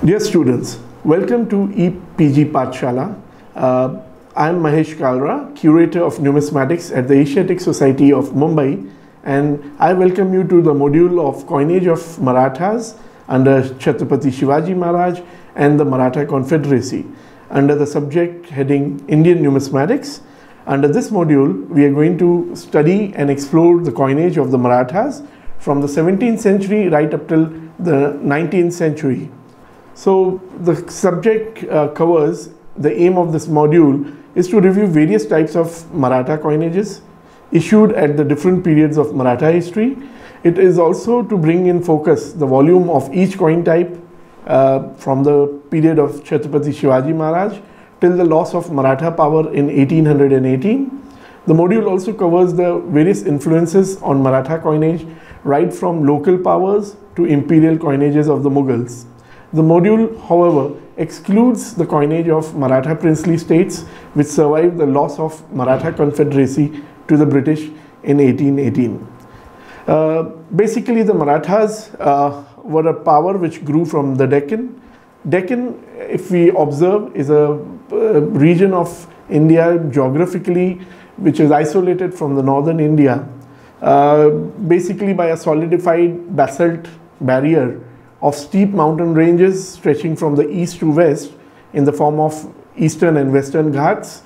Dear students, welcome to EPG Pathshala. I am Mahesh Kalra, Curator of Numismatics at the Asiatic Society of Mumbai, and I welcome you to the module of Coinage of Marathas under Chhatrapati Shivaji Maharaj and the Maratha Confederacy under the subject heading Indian Numismatics. Under this module, we are going to study and explore the coinage of the Marathas from the 17th century right up till the 19th century. So the subject covers, the aim of this module is to review various types of Maratha coinages issued at the different periods of Maratha history. It is also to bring in focus the volume of each coin type from the period of Chhatrapati Shivaji Maharaj till the loss of Maratha power in 1818. The module also covers the various influences on Maratha coinage right from local powers to imperial coinages of the Mughals. The module, however, excludes the coinage of Maratha princely states which survived the loss of Maratha Confederacy to the British in 1818. Basically, the Marathas were a power which grew from the Deccan. Deccan, if we observe, is a region of India geographically which is isolated from the northern India, basically by a solidified basalt barrier of steep mountain ranges stretching from the east to west in the form of eastern and western Ghats,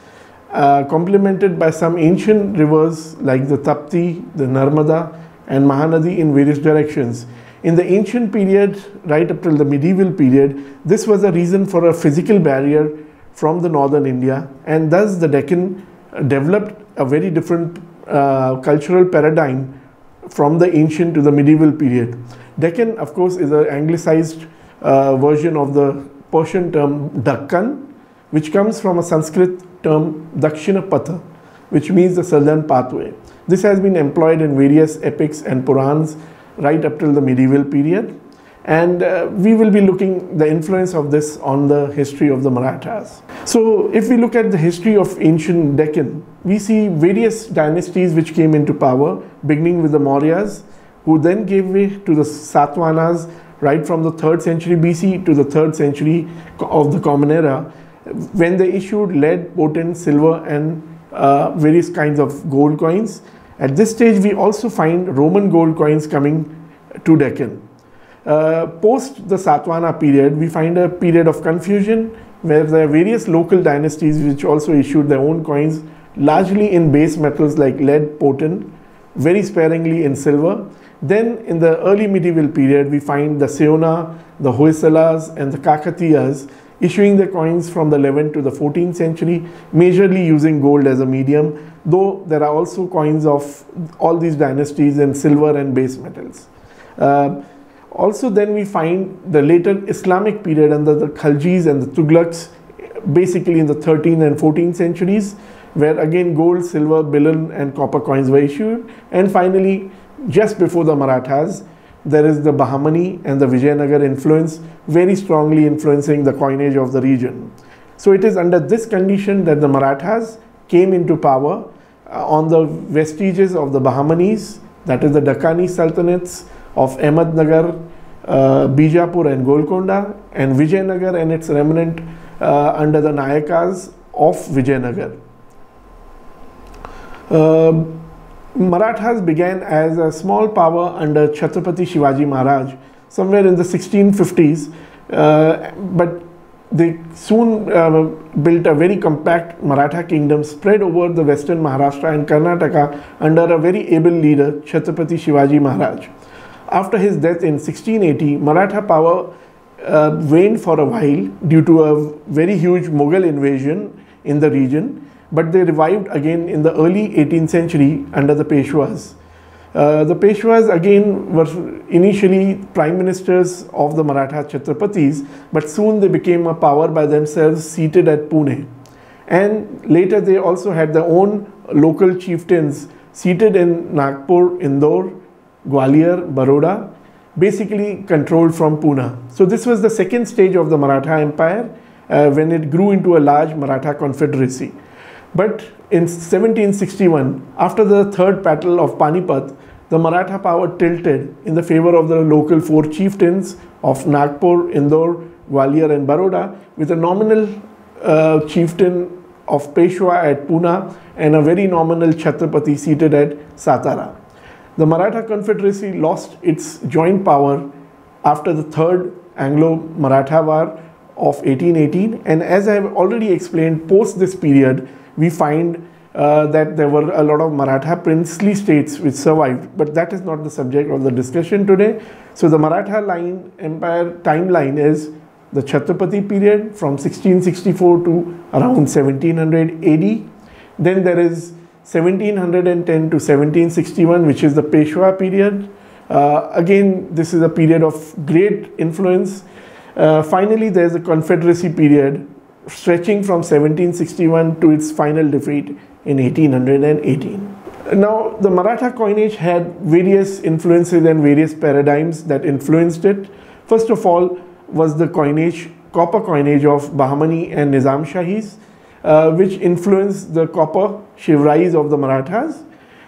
complemented by some ancient rivers like the Tapti, the Narmada and Mahanadi in various directions. In the ancient period, right up till the medieval period, this was a reason for a physical barrier from the northern India, and thus the Deccan developed a very different cultural paradigm from the ancient to the medieval period. Deccan, of course, is an anglicized version of the Persian term Dakkan, which comes from a Sanskrit term Dakshinapatha, which means the southern pathway. This has been employed in various epics and Purans right up till the medieval period, and we will be looking the influence of this on the history of the Marathas. So if we look at the history of ancient Deccan, we see various dynasties which came into power, beginning with the Mauryas, who then gave way to the Satavahanas right from the 3rd century BC to the 3rd century of the Common Era, when they issued lead, potent, silver and various kinds of gold coins. At this stage, we also find Roman gold coins coming to Deccan. Post the Satavahana period, we find a period of confusion where there are various local dynasties which also issued their own coins, largely in base metals like lead, potent, very sparingly in silver. Then in the early medieval period, we find the Seona, the Hoysalas and the Kakatiyas issuing their coins from the 11th to the 14th century, majorly using gold as a medium, though there are also coins of all these dynasties in silver and base metals. Also then we find the later Islamic period under the Khaljis and the Tughlaqs, basically in the 13th and 14th centuries, where again gold, silver, billion and copper coins were issued. And finally, just before the Marathas, there is the Bahmani and the Vijayanagar influence, very strongly influencing the coinage of the region. So it is under this condition that the Marathas came into power on the vestiges of the Bahmanis, that is the Dakkani Sultanates of Ahmednagar, Bijapur and Golconda, and Vijayanagar and its remnant under the Nayakas of Vijayanagar. Marathas began as a small power under Chhatrapati Shivaji Maharaj somewhere in the 1650s, but they soon built a very compact Maratha kingdom spread over the western Maharashtra and Karnataka under a very able leader, Chhatrapati Shivaji Maharaj. After his death in 1680, Maratha power waned for a while due to a very huge Mughal invasion in the region, but they revived again in the early 18th century under the Peshwas. The Peshwas again were initially prime ministers of the Maratha Chhatrapatis, but soon they became a power by themselves seated at Pune. And later they also had their own local chieftains seated in Nagpur, Indore, Gwalior, Baroda, basically controlled from Pune. So this was the second stage of the Maratha Empire when it grew into a large Maratha Confederacy. But in 1761, after the third battle of Panipat, the Maratha power tilted in the favor of the local four chieftains of Nagpur, Indore, Gwalior and Baroda, with a nominal chieftain of Peshwa at Pune and a very nominal Chhatrapati seated at Satara. The Maratha Confederacy lost its joint power after the Third Anglo-Maratha War of 1818, and as I have already explained, post this period we find that there were a lot of Maratha princely states which survived, but that is not the subject of the discussion today. So the Maratha empire timeline is the Chhatrapati period from 1664 to around 1700 AD. Then there is 1710 to 1761, which is the Peshwa period. Again, this is a period of great influence. Finally, there is the Confederacy period stretching from 1761 to its final defeat in 1818. Now, the Maratha coinage had various influences and various paradigms that influenced it. First of all was the coinage, copper coinage of Bahmani and Nizam Shahis, which influenced the copper shivrais of the Marathas.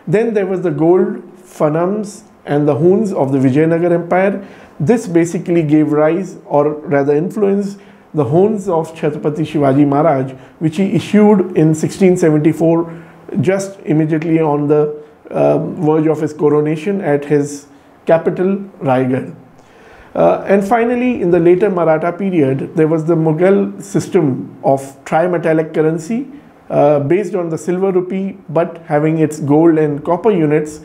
Then there was the gold, Fanams and the Huns of the Vijayanagar Empire. This basically gave rise, or rather influenced, the Huns of Chhatrapati Shivaji Maharaj, which he issued in 1674, just immediately on the verge of his coronation at his capital, Raigad. And finally, in the later Maratha period, there was the Mughal system of trimetallic currency based on the silver rupee, but having its gold and copper units,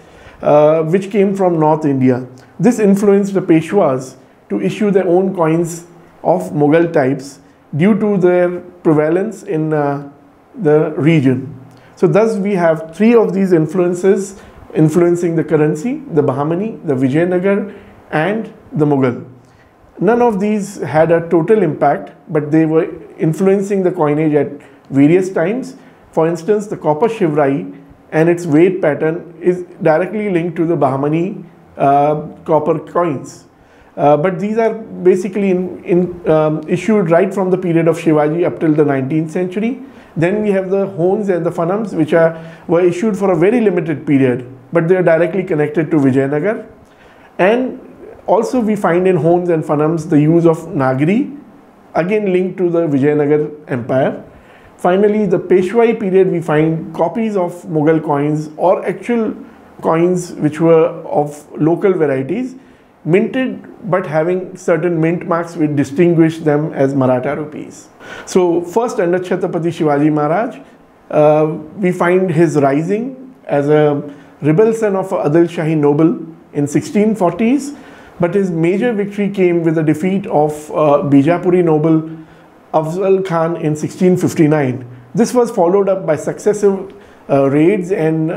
which came from North India. This influenced the Peshwas to issue their own coins of Mughal types due to their prevalence in the region. So thus we have three of these influences influencing the currency: the Bahmani, the Vijayanagar and the Mughal. None of these had a total impact, but they were influencing the coinage at various times. For instance, the copper shivrai and its weight pattern is directly linked to the Bahmani copper coins. But these are basically issued right from the period of Shivaji up till the 19th century. Then we have the Huns and the Fanams, which were issued for a very limited period, but they are directly connected to Vijayanagar. And also we find in Huns and Fanams the use of Nagari, again linked to the Vijayanagar Empire. Finally, the Peshwai period, we find copies of Mughal coins or actual coins which were of local varieties, minted but having certain mint marks which distinguish them as Maratha rupees. So first, under Chhatrapati Shivaji Maharaj, we find his rising as a rebel son of Adil Shahi noble in 1640s, but his major victory came with the defeat of Bijapuri noble Afzal Khan in 1659. This was followed up by successive raids and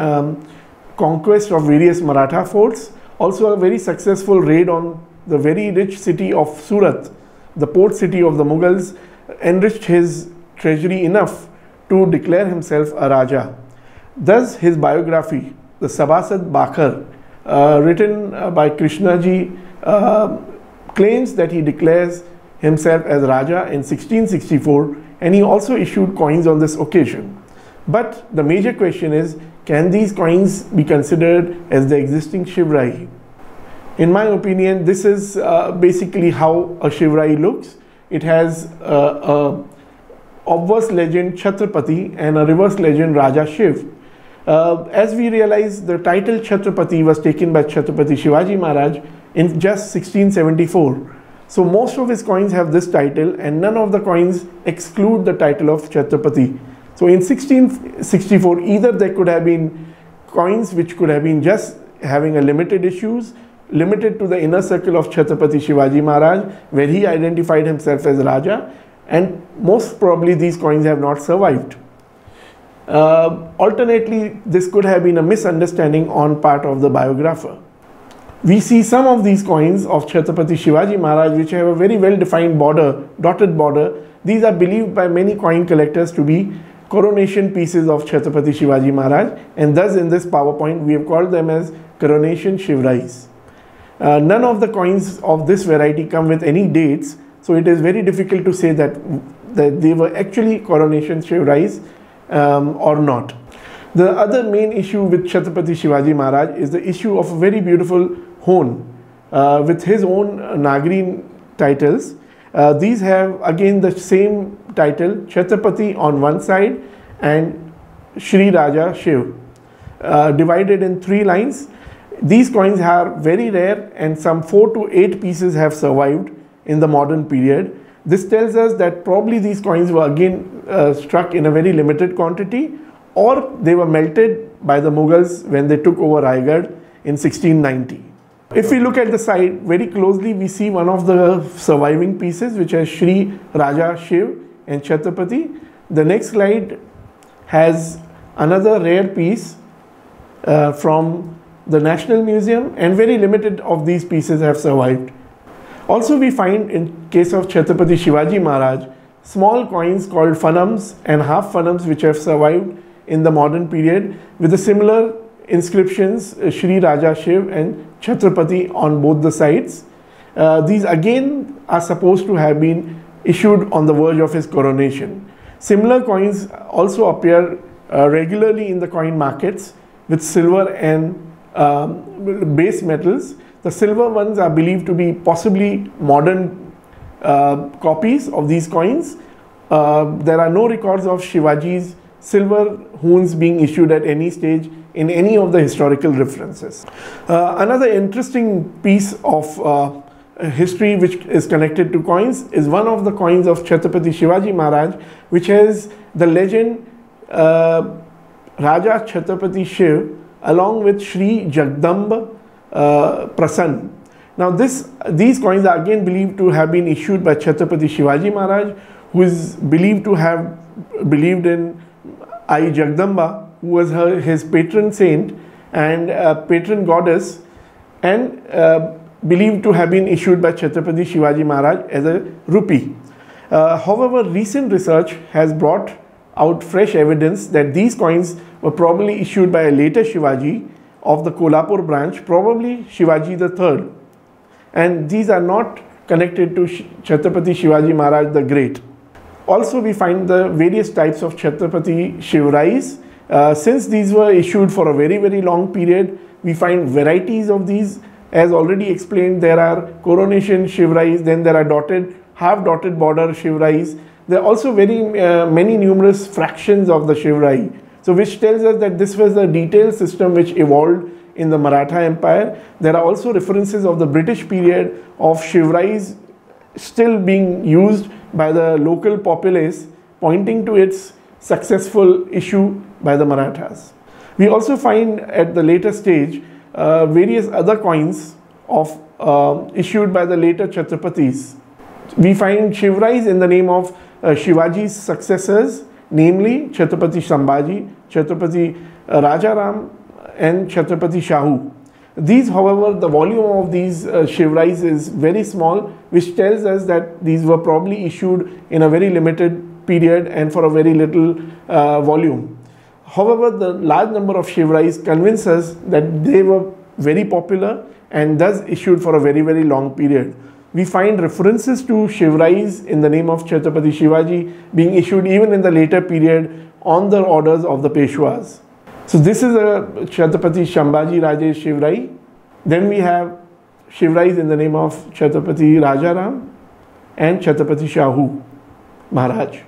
conquest of various Maratha forts. Also a very successful raid on the very rich city of Surat, the port city of the Mughals, enriched his treasury enough to declare himself a Raja. Thus his biography, the Sabasad Bakhar, written by Krishnaji, claims that he declares himself as Raja in 1664, and he also issued coins on this occasion. But the major question is, can these coins be considered as the existing shivrai? In my opinion, this is basically how a shivrai looks. It has a obverse legend Chhatrapati and a reverse legend Raja Shiv. As we realize, the title Chhatrapati was taken by Chhatrapati Shivaji Maharaj in just 1674. So most of his coins have this title, and none of the coins exclude the title of Chhatrapati. So in 1664, either there could have been coins which could have been just having a limited issues, limited to the inner circle of Chhatrapati Shivaji Maharaj, where he identified himself as Raja, and most probably these coins have not survived. Alternately, this could have been a misunderstanding on part of the biographer. We see some of these coins of Chhatrapati Shivaji Maharaj which have a very well defined border, dotted border. These are believed by many coin collectors to be coronation pieces of Chhatrapati Shivaji Maharaj, and thus in this PowerPoint we have called them as coronation shivrais. None of the coins of this variety come with any dates, so it is very difficult to say that they were actually coronation shivrais or not. The other main issue with Chhatrapati Shivaji Maharaj is the issue of a very beautiful Hun with his own Nagari titles, These have again the same title, Chhatrapati on one side and Shri Raja Shiv, divided in 3 lines. These coins are very rare, and some 4 to 8 pieces have survived in the modern period. This tells us that probably these coins were again struck in a very limited quantity, or they were melted by the Mughals when they took over Raigad in 1690. If we look at the side very closely, we see one of the surviving pieces, which has Shri Raja Shiv and Chhatrapati. The next slide has another rare piece from the National Museum, and very limited of these pieces have survived. Also, we find in case of Chhatrapati Shivaji Maharaj, small coins called Fanams and half Fanams, which have survived in the modern period with the similar inscriptions, Shri Raja Shiv and Chhatrapati on both the sides. These again are supposed to have been issued on the verge of his coronation. Similar coins also appear regularly in the coin markets with silver and base metals. The silver ones are believed to be possibly modern copies of these coins. There are no records of Shivaji's silver hoons being issued at any stage in any of the historical references. Another interesting piece of history which is connected to coins is one of the coins of Chhatrapati Shivaji Maharaj, which has the legend Raja Chhatrapati Shiv along with Shri Jagdamba Prasann. Now these coins are again believed to have been issued by Chhatrapati Shivaji Maharaj, who is believed to have believed in Ai Jagdamba, who was his patron saint and patron goddess, and believed to have been issued by Chhatrapati Shivaji Maharaj as a rupee. However, recent research has brought out fresh evidence that these coins were probably issued by a later Shivaji of the Kolhapur branch, probably Shivaji III, and these are not connected to Chhatrapati Shivaji Maharaj the Great. Also, we find the various types of Chhatrapati Shivrais. Since these were issued for a very long period, we find varieties of these. As already explained, there are coronation Shivrais, then there are half dotted border Shivrais. There are also many numerous fractions of the Shivrai. So which tells us that this was a detailed system which evolved in the Maratha Empire. There are also references of the British period of Shivrais still being used by the local populace, pointing to its successful issue by the Marathas. We also find at the later stage various other coins of issued by the later Chhatrapatis. We find Shivrais in the name of Shivaji's successors, namely Chhatrapati Sambhaji, Chhatrapati Rajaram and Chhatrapati Shahu. These, however, the volume of these Shivrais is very small, which tells us that these were probably issued in a very limited period and for a very little volume. However, the large number of Shivrais convince us that they were very popular and thus issued for a very long period. We find references to Shivrais in the name of Chhatrapati Shivaji being issued even in the later period on the orders of the Peshwas. So this is a Chhatrapati Shambhaji Rajesh Shivrai. Then we have Shivrais in the name of Chhatrapati Rajaram and Chhatrapati Shahu Maharaj.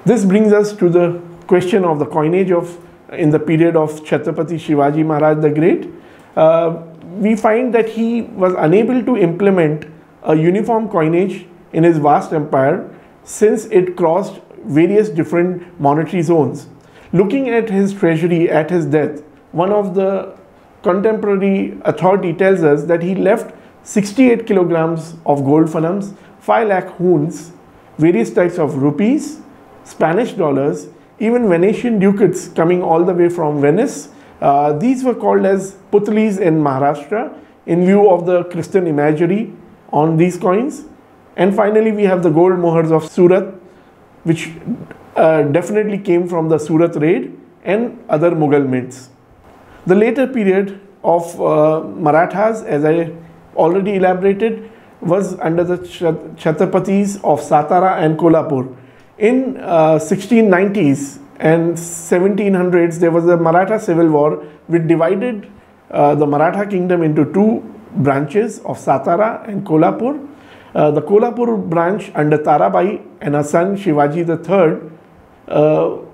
This brings us to the question of the coinage in the period of Chhatrapati Shivaji Maharaj the Great. We find that he was unable to implement a uniform coinage in his vast empire since it crossed various different monetary zones. Looking at his treasury at his death, one of the contemporary authority tells us that he left 68 kilograms of gold fanams, 5 lakh hoons, various types of rupees, Spanish dollars, even Venetian ducats coming all the way from Venice. These were called as putlis in Maharashtra in view of the Christian imagery on these coins. And finally, we have the gold mohurs of Surat, which definitely came from the Surat raid and other Mughal mints. The later period of Marathas, as I already elaborated, was under the Chhatrapatis of Satara and Kolhapur. In 1690s and 1700s, there was a Maratha civil war which divided the Maratha kingdom into 2 branches of Satara and Kolhapur. The Kolhapur branch under Tarabai and her son Shivaji III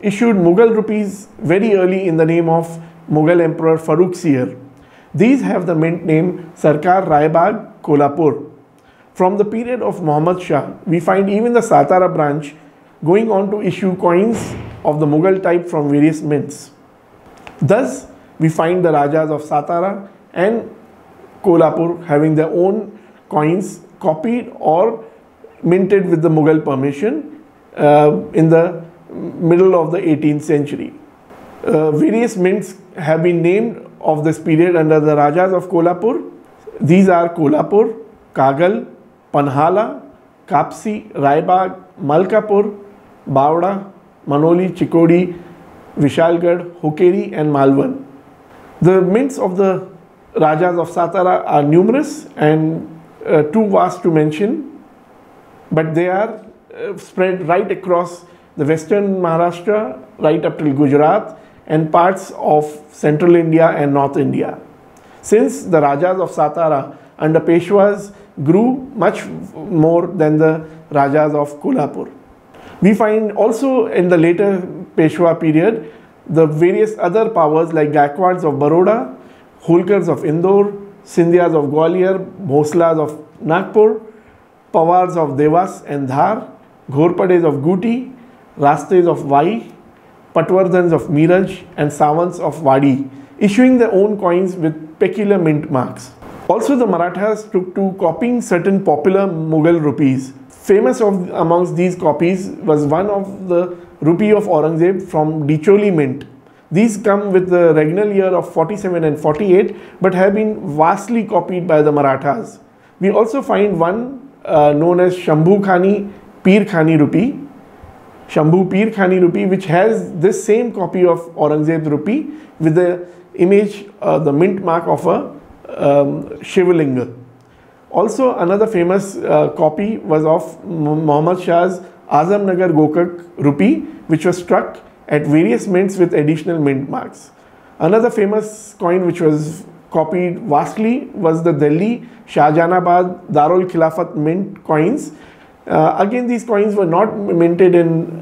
issued Mughal rupees very early in the name of Mughal Emperor Farrukhsiyar. These have the mint name Sarkar Raibag Kolhapur. From the period of Muhammad Shah, we find even the Satara branch going on to issue coins of the Mughal type from various mints. Thus, we find the Rajas of Satara and Kolhapur having their own coins copied or minted with the Mughal permission in the middle of the 18th century. Various mints have been named of this period under the Rajas of Kolhapur. These are Kolhapur, Kagal, Panhala, Kapsi, Raibag, Malkapur, Bavda, Manoli, Chikodi, Vishalgarh, Hokeri and Malvan. The mints of the Rajas of Satara are numerous and too vast to mention, but they are spread right across the western Maharashtra, right up till Gujarat and parts of central India and North India. Since the Rajas of Satara under Peshwas grew much more than the Rajas of Kolhapur. We find also in the later Peshwa period the various other powers like Gaikwads of Baroda, Holkars of Indore, Sindhyas of Gwalior, Bhoslas of Nagpur, Pawars of Devas and Dhar, Ghorpades of Guti, Rastes of Vai, Patwardhans of Miraj and Sawants of Wadi, issuing their own coins with peculiar mint marks. Also, the Marathas took to copying certain popular Mughal rupees. Famous amongst these copies was one of the rupee of Aurangzeb from Dicholi mint. These come with the regnal year of 47 and 48 but have been vastly copied by the Marathas. We also find one known as Shambhu Khani Pir Khani rupee, Shambhu Pir Khani rupee, which has this same copy of Aurangzeb's rupee with the image, the mint mark of a Shivlinga. Also, another famous copy was of Muhammad Shah's Azamnagar Gokak rupee, which was struck at various mints with additional mint marks. Another famous coin which was copied vastly was the Delhi Shahjahanabad Dar-ul-Khilafat mint coins. Again, these coins were not minted in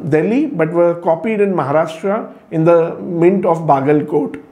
Delhi but were copied in Maharashtra in the mint of Bagalkot.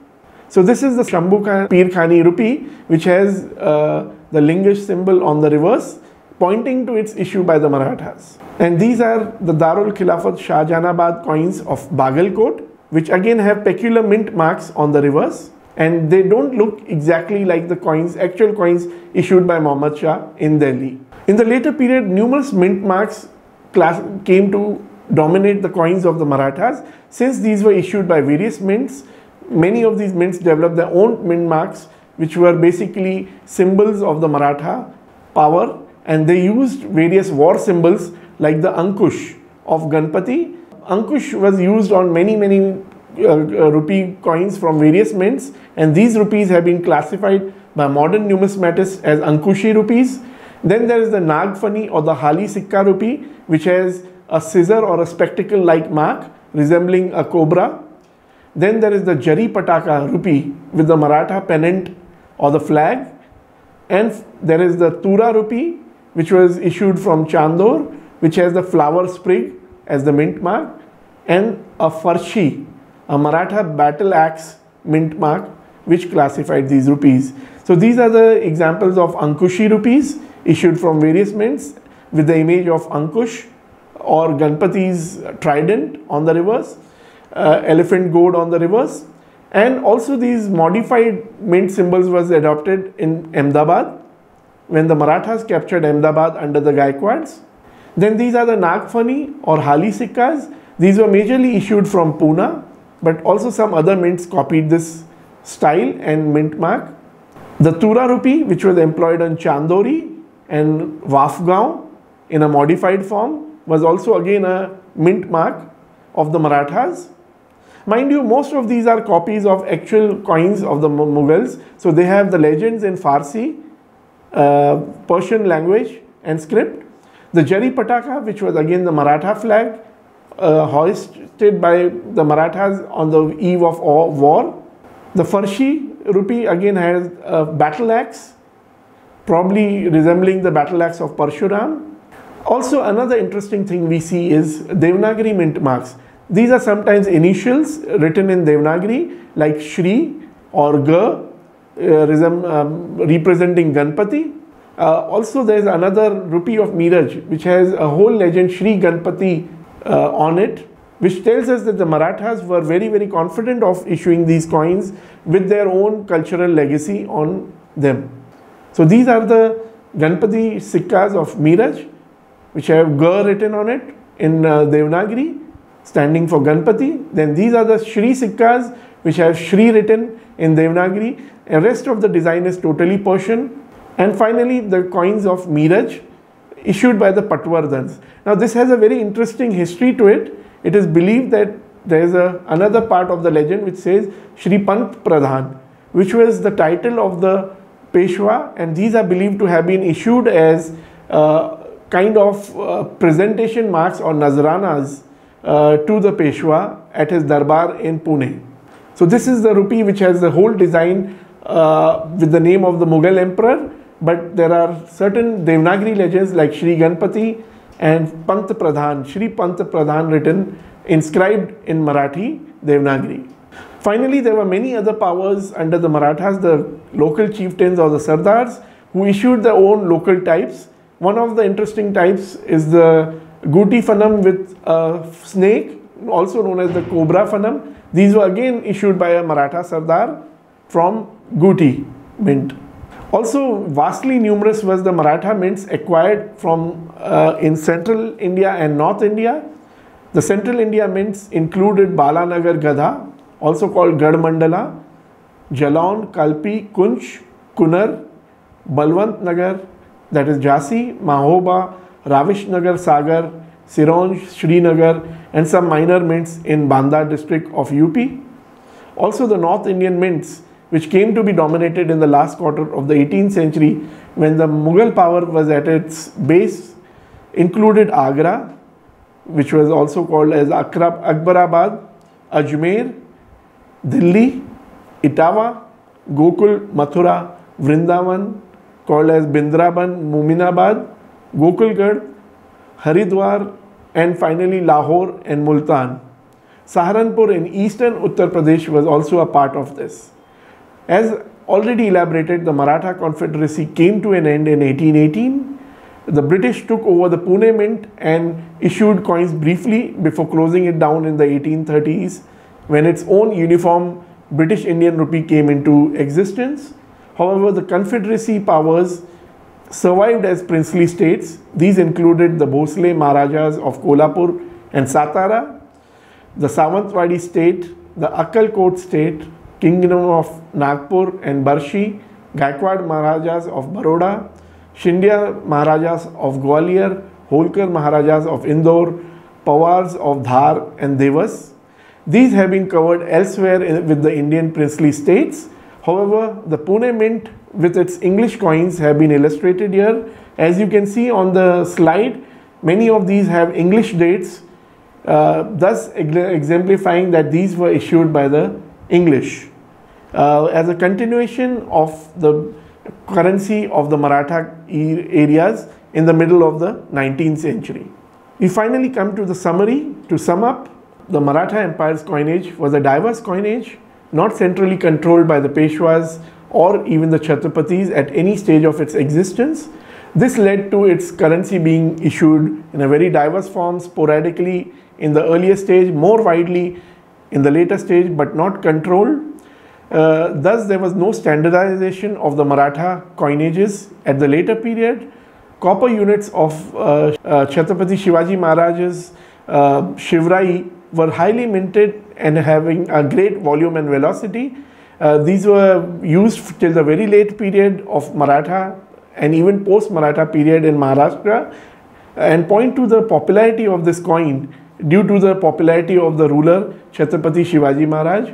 So this is the Shambhu Pir Khani rupee, which has the lingish symbol on the reverse, pointing to its issue by the Marathas. And these are the Dar-ul-Khilafat Shahjahanabad coins of Bagalkot, which again have peculiar mint marks on the reverse, and they don't look exactly like the coins, actual coins issued by Muhammad Shah in Delhi. In the later period, numerous mint marks came to dominate the coins of the Marathas. Since these were issued by various mints, many of these mints developed their own mint marks, which were basically symbols of the Maratha power, and they used various war symbols like the Ankush of Ganpati. Ankush was used on many rupee coins from various mints, and these rupees have been classified by modern numismatists as Ankushi rupees. Then there is the Nagfani or the Hali Sikka rupee, which has a scissor or a spectacle like mark resembling a cobra. Then there is the Jari Pataka rupee with the Maratha pennant or the flag. And there is the Tura rupee, which was issued from Chandor, which has the flower sprig as the mint mark, and a Farshi, a Maratha battle axe mint mark, which classified these rupees. So these are the examples of Ankushi rupees issued from various mints with the image of Ankush or Ganpati's trident on the reverse, elephant goad on the reverse, and also these modified mint symbols was adopted in Ahmedabad when the Marathas captured Ahmedabad under the Gaikwads. Then these are the Nagfani or Hali Sikkas. These were majorly issued from Pune, but also some other mints copied this style and mint mark. The Tura rupee, which was employed on Chandori and Wafgaon in a modified form, was also again a mint mark of the Marathas. Mind you, most of these are copies of actual coins of the Mughals, so they have the legends in Farsi, Persian language and script. The Jari Pataka, which was again the Maratha flag, hoisted by the Marathas on the eve of war. The Farshi rupee again has a battle axe probably resembling the battle axe of Parshuram. Also, another interesting thing we see is Devanagari mint marks. These are sometimes initials written in Devanagari like Shri or Ga, representing Ganpati. Also, there is another rupee of Miraj which has a whole legend Shri Ganpati on it, which tells us that the Marathas were very confident of issuing these coins with their own cultural legacy on them. So these are the Ganpati Sikkas of Miraj, which have Ga written on it in Devanagari, standing for Ganpati. Then these are the Shri Sikkas, which have Shri written in Devanagari. The rest of the design is totally Persian. And finally, the coins of Miraj, issued by the Patwardhans. Now, this has a very interesting history to it. It is believed that there is another part of the legend which says Shri Pant Pradhan, which was the title of the Peshwa, and these are believed to have been issued as kind of presentation marks or Nazranas to the Peshwa at his Darbar in Pune. So this is the rupee which has the whole design with the name of the Mughal emperor, but there are certain Devanagari legends like Shri Ganpati and Pant Pradhan, Shri Pant Pradhan written, inscribed in Marathi Devanagari. Finally, there were many other powers under the Marathas, the local chieftains or the Sardars, who issued their own local types. One of the interesting types is the Guti Fanam with a snake, also known as the Cobra Fanam. These were again issued by a Maratha Sardar from Guti mint. Also, vastly numerous was the Maratha mints acquired from in central India and North India. The central India mints included Balanagar Gadha, also called Gad Mandala, Jalaun, Kalpi, Kunch, Kunar, Balwant Nagar, that is Jhansi, Mahoba, Ravish Nagar, Sagar, Sironj, Srinagar, and some minor mints in Banda district of UP. Also, the North Indian mints, which came to be dominated in the last quarter of the 18th century when the Mughal power was at its base, included Agra, which was also called as Akbarabad, Ajmer, Delhi, Etawah, Gokul, Mathura, Vrindavan, called as Bindraban, Muminabad, Gokulgarh, Haridwar, and finally Lahore and Multan. Saharanpur in eastern Uttar Pradesh was also a part of this. As already elaborated, the Maratha Confederacy came to an end in 1818. The British took over the Pune mint and issued coins briefly before closing it down in the 1830s when its own uniform British Indian rupee came into existence. However, the Confederacy powers survived as princely states. These included the Bhosle Maharajas of Kolhapur and Satara, the Sawantwadi state, the Bagalkot state, Kingdom of Nagpur and Barshi, Gaikwad Maharajas of Baroda, Scindia Maharajas of Gwalior, Holkar Maharajas of Indore, Pawars of Dhar and Devas. These have been covered elsewhere with the Indian princely states. However, the Pune mint with its English coins have been illustrated here. As you can see on the slide, many of these have English dates, thus exemplifying that these were issued by the English. As a continuation of the currency of the Maratha areas in the middle of the 19th century. We finally come to the summary. To sum up, the Maratha Empire's coinage was a diverse coinage, not centrally controlled by the Peshwas or even the Chhatrapatis at any stage of its existence. This led to its currency being issued in a very diverse form, sporadically in the earlier stage, more widely in the later stage, but not controlled. Thus, there was no standardization of the Maratha coinages at the later period. Copper units of Chhatrapati Shivaji Maharaj's Shivrai were highly minted and having a great volume and velocity. These were used till the very late period of Maratha and even post-Maratha period in Maharashtra, and point to the popularity of this coin due to the popularity of the ruler Chhatrapati Shivaji Maharaj.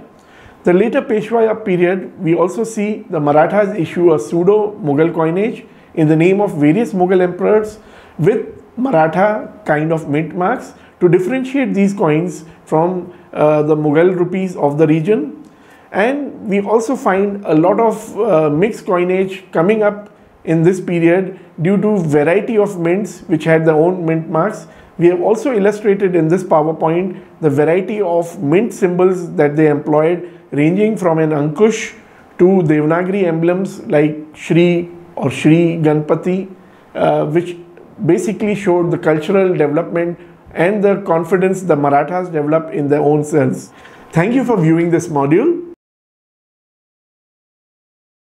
The later Peshwa period, we also see the Marathas issue a pseudo-Mughal coinage in the name of various Mughal emperors with Maratha kind of mint marks to differentiate these coins from the Mughal rupees of the region. And we also find a lot of mixed coinage coming up in this period due to variety of mints which had their own mint marks. We have also illustrated in this PowerPoint the variety of mint symbols that they employed, ranging from an Ankush to Devanagari emblems like Shri or Shri Ganpati, which basically showed the cultural development and the confidence the Marathas developed in their own selves. Thank you for viewing this module.